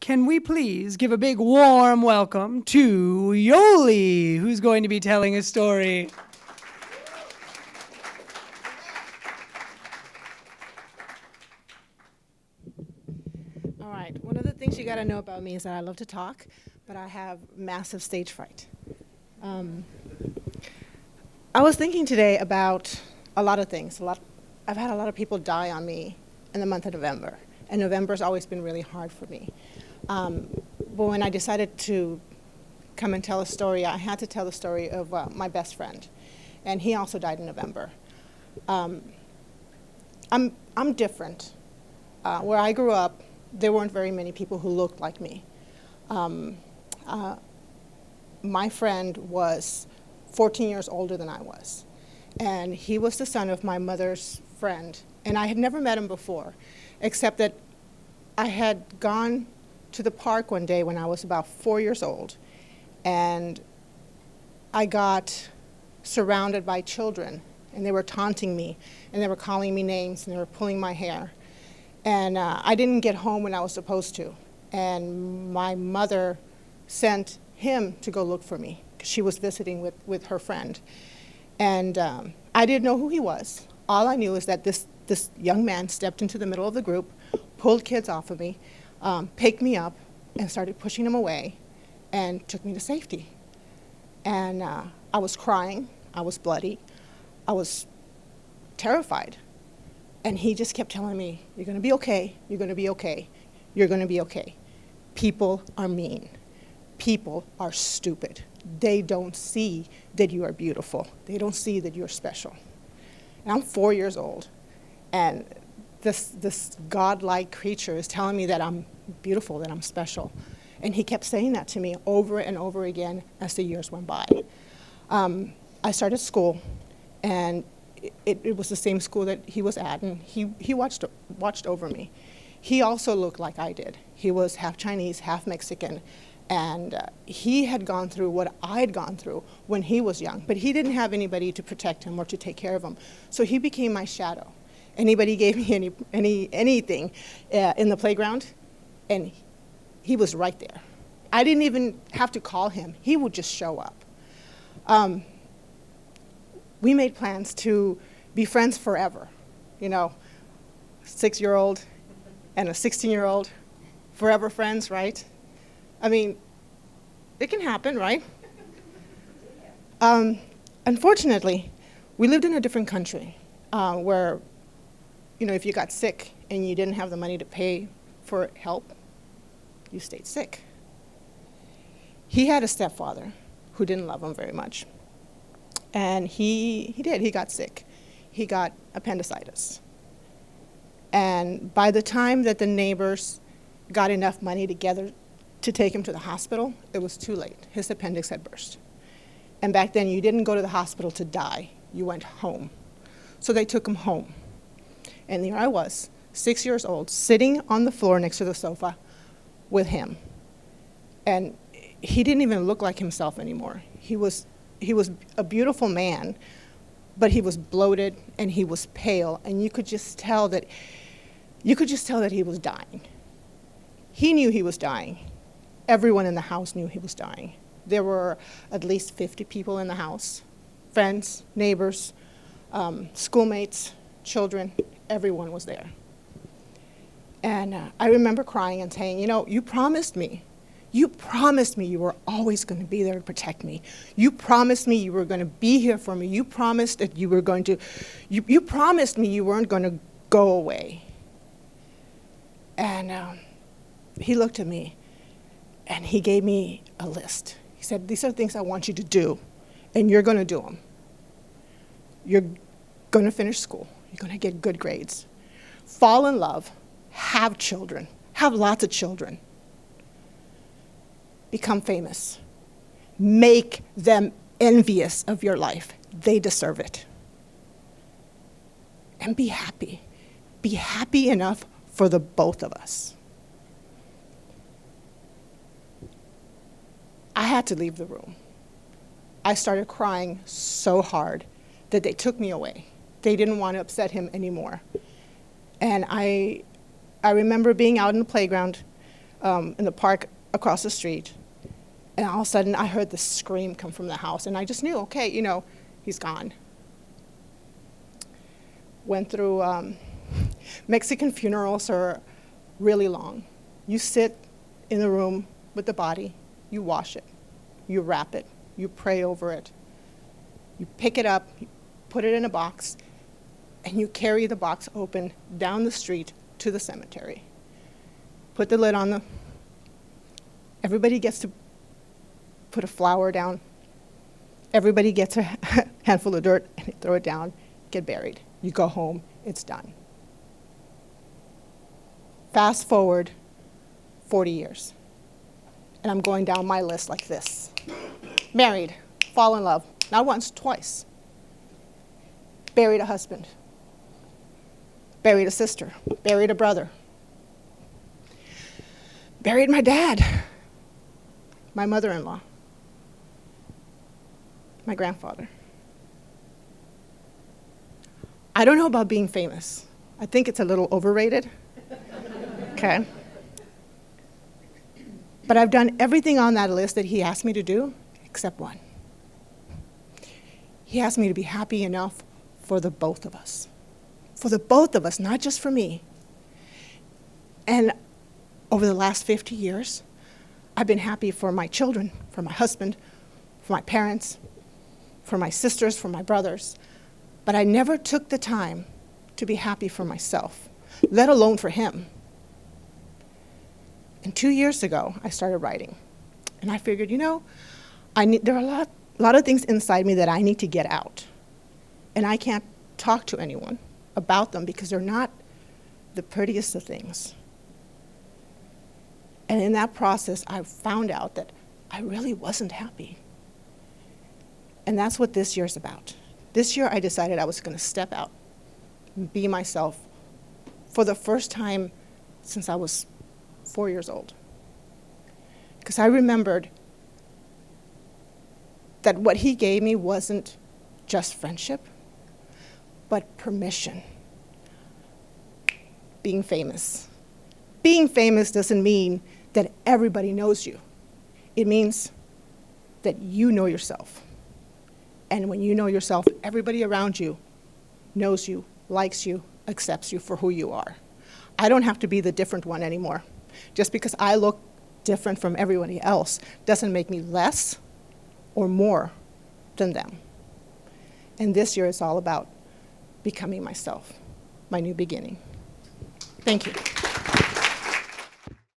Can we please give a big warm welcome to Yoly, who's going to be telling a story. All right, one of the things you got to know about me is that I love to talk, but I have massive stage fright. I was thinking today about a lot of things. I've had a lot of people die on me in the month of November, and November's always been really hard for me. But when I decided to come and tell a story, I had to tell the story of my best friend, and he also died in November. I'm different. Where I grew up, there weren't very many people who looked like me. My friend was 14 years older than I was, and he was the son of my mother's friend, and I had never met him before, except that I had gone to the park one day when I was about 4 years old, and I got surrounded by children, and they were taunting me, and they were calling me names, and they were pulling my hair. And I didn't get home when I was supposed to, and my mother sent him to go look for me, because she was visiting with her friend. And I didn't know who he was. All I knew is that this young man stepped into the middle of the group, pulled kids off of me, picked me up, and started pushing them away, and took me to safety. And I was crying, I was bloody, I was terrified. And he just kept telling me, "You're going to be okay, you're going to be okay, you're going to be okay. People are mean. People are stupid. They don't see that you are beautiful. They don't see that you're special." And I'm 4 years old, and this godlike creature is telling me that I'm beautiful, that I'm special. And he kept saying that to me over and over again as the years went by. I started school, and it was the same school that he was at, and he watched over me. He also looked like I did. He was half Chinese, half Mexican, and he had gone through what I had gone through when he was young, but he didn't have anybody to protect him or to take care of him. So he became my shadow. Anybody gave me anything in the playground, and he was right there. I didn't even have to call him. He would just show up. We made plans to be friends forever. You know, 6-year-old and a 16-year-old, forever friends, right? I mean, it can happen, right? Unfortunately, we lived in a different country where, you know, if you got sick and you didn't have the money to pay for help, you stayed sick. He had a stepfather who didn't love him very much. And he got sick. He got appendicitis. And by the time that the neighbors got enough money together to take him to the hospital, it was too late. His appendix had burst. And back then, you didn't go to the hospital to die. You went home. So they took him home. And there I was, 6 years old, sitting on the floor next to the sofa with him. And he didn't even look like himself anymore. He was a beautiful man, but he was bloated and he was pale, and you could just tell that he was dying. He knew he was dying. Everyone in the house knew he was dying. There were at least 50 people in the house, friends, neighbors, schoolmates, children, everyone was there. And I remember crying and saying, "You know, you promised me you were always going to be there to protect me. You promised me you were going to be here for me. You promised that you were going to, you promised me you weren't going to go away." And he looked at me, and he gave me a list. He said, "These are things I want you to do, and you're going to do them. You're going to finish school. You're going to get good grades. Fall in love. Have children. Have lots of children. Become famous. Make them envious of your life. They deserve it. And be happy. Be happy enough for the both of us." I had to leave the room. I started crying so hard that they took me away. They didn't want to upset him anymore. And I remember being out in the playground in the park across the street. And all of a sudden, I heard the scream come from the house. And I just knew, okay, you know, he's gone. Went through, Mexican funerals are really long. You sit in the room with the body, you wash it, you wrap it, you pray over it. You pick it up, you put it in a box, and you carry the box open down the street to the cemetery. Put the lid on the, everybody gets to put a flower down. Everybody gets a handful of dirt and they throw it down, get buried. You go home, it's done. Fast forward 40 years, and I'm going down my list like this. Married, fall in love, not once, twice. Buried a husband, buried a sister, buried a brother, buried my dad, my mother-in-law, my grandfather. I don't know about being famous. I think it's a little overrated. Okay. But I've done everything on that list that he asked me to do, except one. He asked me to be happy enough for the both of us. For the both of us, not just for me. And over the last 50 years, I've been happy for my children, for my husband, for my parents, for my sisters, for my brothers. But I never took the time to be happy for myself, let alone for him. And 2 years ago, I started writing. And I figured, you know, there are a lot of things inside me that I need to get out. And I can't talk to anyone about them because they're not the prettiest of things. And in that process, I found out that I really wasn't happy. And that's what this year's about. This year, I decided I was going to step out and be myself for the first time since I was 4 years old. Because I remembered that what he gave me wasn't just friendship, but permission. Being famous. Being famous doesn't mean that everybody knows you. It means that you know yourself. And when you know yourself, everybody around you knows you, likes you, accepts you for who you are. I don't have to be the different one anymore. Just because I look different from everybody else doesn't make me less or more than them. And this year is all about becoming myself, my new beginning. Thank you.